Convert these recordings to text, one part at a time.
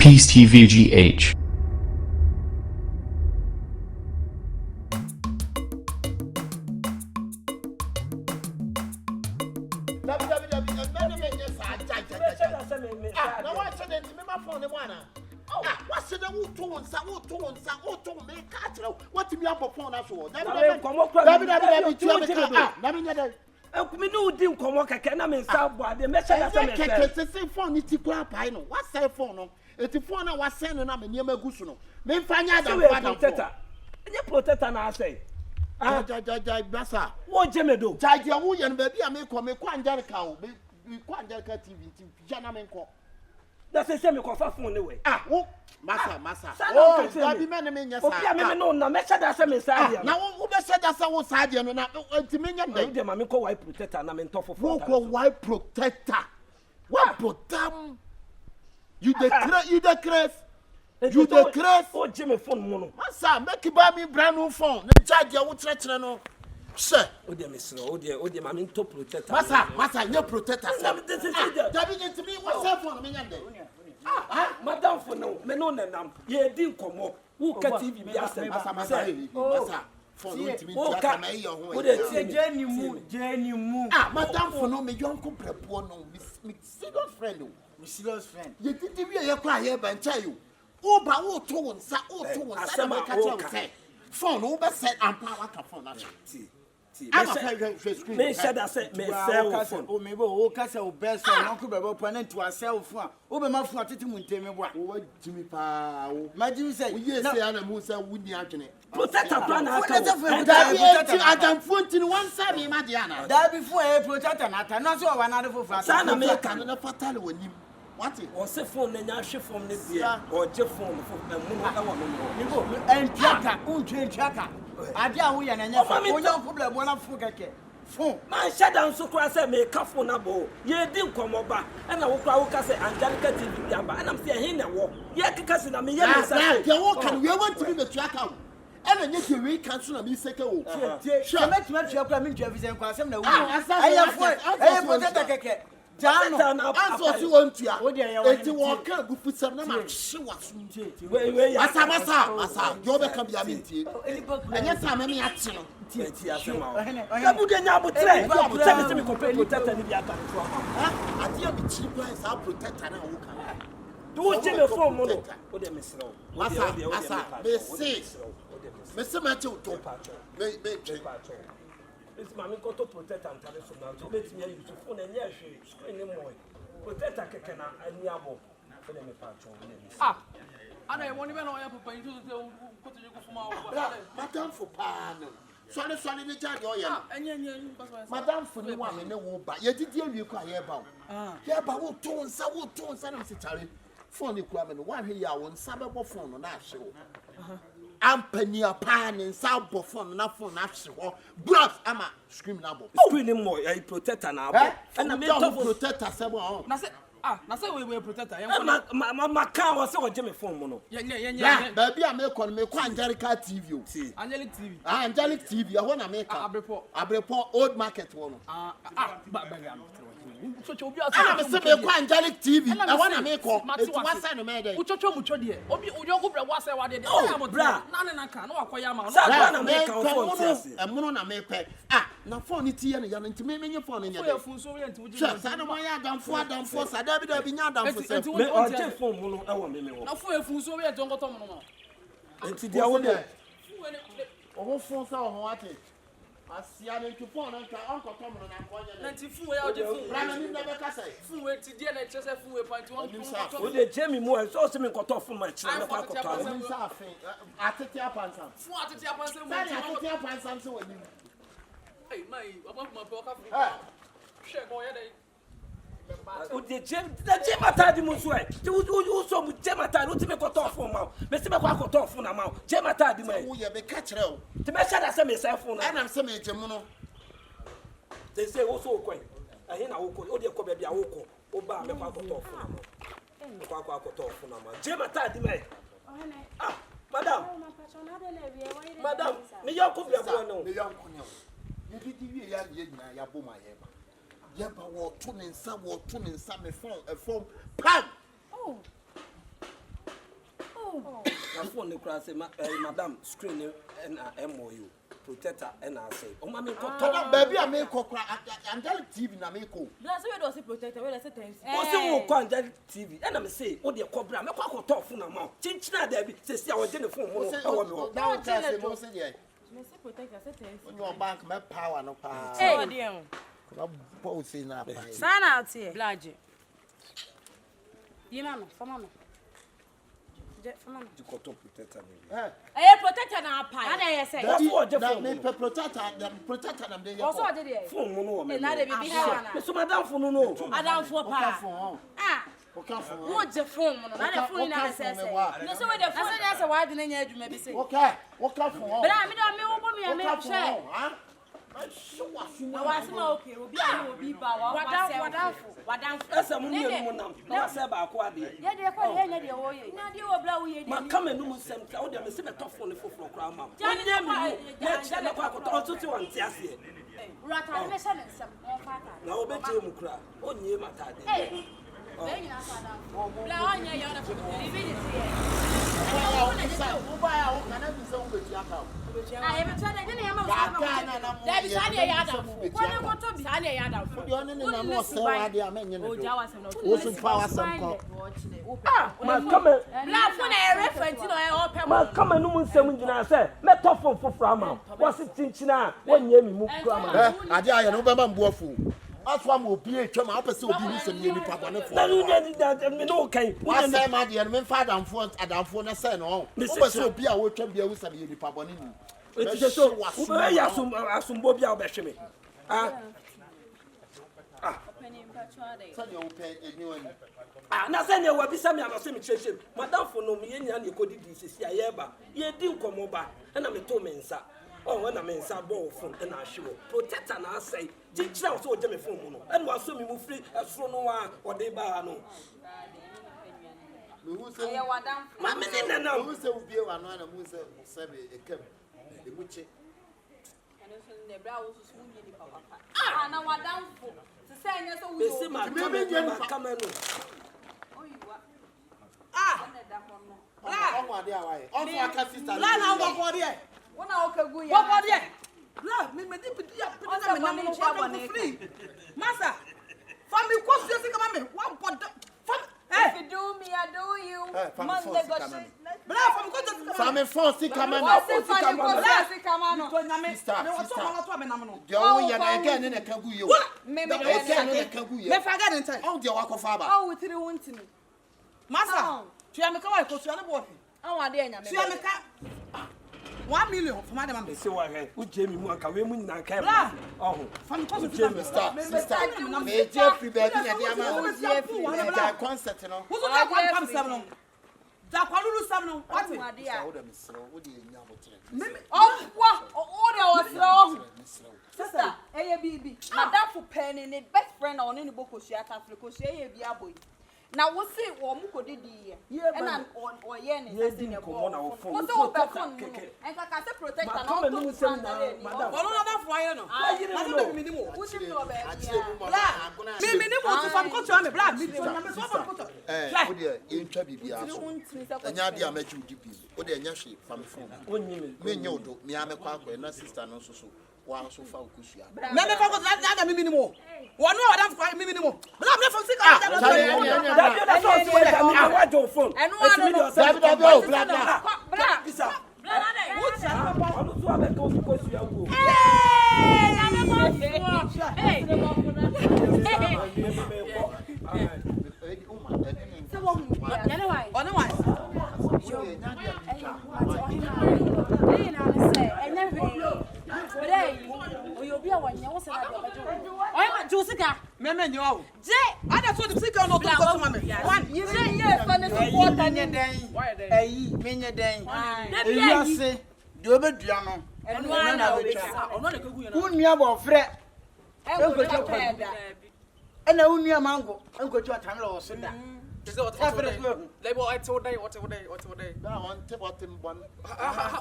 PEACETVGH. Me no dim komo keke na me nsa boade me shada se me keke se phone ti kura pai no what cell phone no eti phone na wa send no na me niam agusu no me mfanya da protector enye protector na say ja basa wo jemedo charge wo ye no ba bia me kwa Angelica o me kwa Angelica TV ti jana me nko da se me kwa fa phone we wo masa oh da bi me me nya sa obi a me no na me shada se me sa dia na wo be shada sa wo sa dia no na enti me nya dey ma me ko white protector na me ntofo wo ko white protector what protam you the craze o jeme phone mo no masa make buy me brand new phone na charge wo kire no se o de me sro o de ma me ntop protector masa nya protector sa da bi enti me wo cell phone me nya dey madam for no me no nenam ye di nkomo wo ka TV bi asem masa phone ntimi tia na ye ho wo de tie jeni mu madam for no me yonko prepo no me serious friend ye titi wi ye kwa ye ba ncha yo wo ba wo to won sa na me ka che say phone wo be set ampa wa ka phone na me said I said me sell phone o me bo o ka se o best so no ko be bo pa na nti wa sell phone o be ma phone atete mu ntemi bo a wo jimi pa wo ma jimi say wo ye say ana mu say wo ni adwene protector plan aka da bi adam phone tin one side me ma de ana da bi phone e protector na ata no so wa na de fofo sa na me ka na fatale wanim what o se phone na nya hwe phone ne bia o je phone fo mu no awo no go entiaka untwentwaka ade a wo ye na nya fa onye problem wona fo keke phone man shada nso kura se me ka phone na bo ye di nkomo ba e na wo kura wo ka se Angelica TV bia ba e na me se hin na wo ye keka se na me ye me sa ye wo kan we want to be the tracker ena nye ke we cancel na me seke wo sure metuma tua kura me ntwa visa kwa asem na wo aye phone aye protector keke Jano, answer to one tia. Eti walker go put some na she was. Masa, you be come ya minti. Enya sama me ati no. Ti Asamoah. Kabu de nya botre. Botre me compare protector ni bia ka. Ati am cheap price our protector na wo kan. Do je me phone mo no. O de me sro. Masa, me se ma ti o to. Me it's mammy got to protect and tell us about to let me use phone and yes, screen him more. Protect a kekena and yabo for them patrol. I don't want even know your papa into the put you from our Madame for pan. Sorry, the judge, and Madame for the one in the war, but yet did you cry about? Yeah, but what tones, and Charlie. Phone equipment, one here, one suburb phone on our show. Ampania pan and south phone na phone actually blood ama scream na bo screen more a protector na bo and na me protector sebo on na say we protector ma kan wo say o je me phone mo no yeah baby a me kwa Angelica TV o see Angelic TV ho na me ka abrepo old market wo no so obi asa na me say me kwa Angelic TV e ho na me ko eti wasa no me dey uchocho mucho de obi uyogo bre wasa wa de bra na ne nka na wakoya ma sa na me ka phone tese e mo na me pe na phone ti ye na nti me nye phone nya dey phone so we nti wuji sa na mo ya adamfo sa da bi nya adamfo se me o je phone mo no e wo me wo na phone so we nti ngoto mo no nti dia wo de o phone sa o ate asia ne tu phone nka onko to mo na nkonya na nti phone we ya o je phone bra na ni na be ka sai phone we ti dia na chese phone we point o de jemi mo so se me nkoto phone ma chire me kwa koto ni sa afi atete apansam phone atete apansam mo atete apansam se wani hey mai baba ma pe o ka phone she go ye dey o de jem atadi mo so e o so mu jem atadi o ti me koto phone ma me se me kwa koto phone na ma jem atadi ma wo ye be ka kire o ti me sha da se me se phone na na se me jem no they say o so kwen ahe na wo ko o de ko be bia wo ko o ba me kwa koto phone na ma kwa koto phone na ma jem atadi ma madam me yo ko bia bo no me yo ko ne ye di wie ya ye nyina ya bo ma ye ba ye ba wo to ne nsa me phone pam na phone ne kura say madam screen and MOU protector and I say o ma me ko to baby a me ko kura Angelic TV na me ko bla so we do say protector we say times o say wo ko Angelic TV and am say o de cobra me ko to phone na ma chinchina da bi say I want the phone mo e wo me wo now tell say mo say there me say protector say times on your bank me power no pa eh dear na pose na pa sana out here blaje yima no fama no you got to protector me protector na pa na dey say that's what the phone me protector them dey also dey there phone mo no me na dey be ha na so madam phone no adam for pa okay phone mo je phone mo na dey phone na say no so we dey phone na say why dey na nya adwuma bi say okay phone bra me do me wo bo me share na wasema okay obi ani obi ba wa wadanfo esa mu nie mu nam na se ba ko ade ye de ko ye nya de wo ye nya de wo bla wo ye de ma kama nu mu sem ka o de me se be tofo ne foforo kra ma nya mi na che na kwa ko to ti wan ti ase rata me se ne sem o fa ta na o be che mu kra o nie mata de be nyina sa da bla o nya ye na ko ni bi ni se ye wo ba ya wo kana bi se wo be ti aka ah ye be twa de ne ya ma wo da bi sa ne ya da ko ne ko to bi sa ne ya da de on ne na mo se wa de amenye ne o ja wa se no wo so pa wa sem ko ma kama bla fu na e reference no e o pe ma kama nu mu sem nyina se me tofo foforo ama wo se chinchina wo nye mi mu kra ma ade aye no be ma mbo afu aswa mo obi etwa ma opese obi ni sem ye ni papa ne fo na nu nya me no kan wo say ma de me fa adamfo na say no wo be se obi a wo twa bia wo sem ye ni papa ne ni eti so wo be ya asumbo bia wo be hwe me na say ne wa bi sam ya no se me chechim madam fo no me yenya na ekodidi sisi aye ba ye di nkomo ba na me to me nsa when I'm in Sabo phone and I show protector and I say, teach out so Jimmy phone, and was so me move free as from no one or they bar no. Who say, my men and now who say, will be one and who say, a cab, the witch. And the brow was smoothing the papa. Ah, now what down for the same as we see my come and oh, you are. Ah, What now okay go ya? What there? La, me di ya put na me no free. Master. For me cost you come me. One pot. If you do me, I do you. Man negotiate. Bra, for me cost for me force come on. Come on. To na me. Me what to me na me no. Je wo ya na again na kan gu yo. Me again na kan gu yo. Me faga den time. On je wa ko fa ba. Oh, we tiri wuntini. Master. Tuya me ka wa ko tuya ne bo. Oh, ade nya me. Tuya me ka 1 million for my man. See what I would Jamie Munka, we wouldn't care. Oh, from Jamie, stop. May Jeffrey Betty and the concert. Who's that one comes 7? That one lose 7. What is oh, what? Order was slow. Sister, ABB. Madam for penny, the best friend on any book of Shaka Africa, she be a boy. Now we'll see what Muko did here. And I'm on or yen in your phone. What's all back on? And I can protect and all the same. Well, enough for you know. I didn't minimum. What's your black? Minimum to some culture. I'm a black. In Trabi, and Yadia met you deep. What a yashi from the phone. Me, you do, me, I'm a quack, and a sister, no so. Wow, so far, Kushia. Never forgot that minimum. One more, I'm quite minimum. But I'm never sick. That's all I want to phone. And how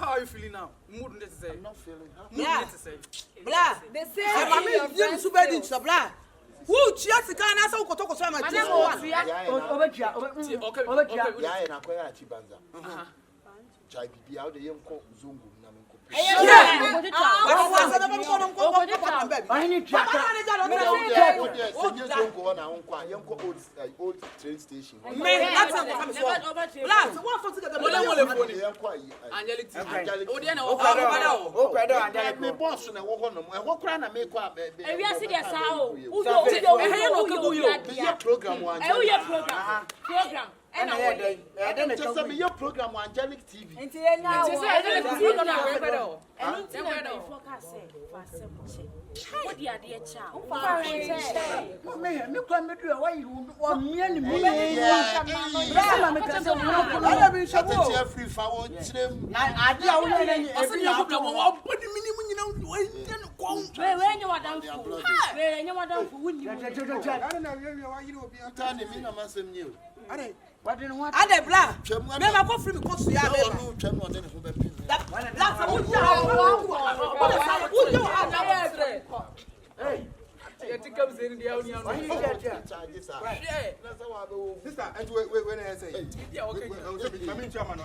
are you feeling now? Mood to say. Not feeling. Yeah. Blah. They say I'm super blah. Who cheers the gun as a koto so my Obetia. Yeah, na kwaya chibanza. Chai bibi how the yenko zungu na menko. Old train station. Program Angelic TV. What the idea, child? Ade bla. Me ma ko free me ko suya be. Hey. It comes in the only sister, and when I say, yeah, okay, I'm chairman.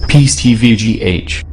PEACETVGH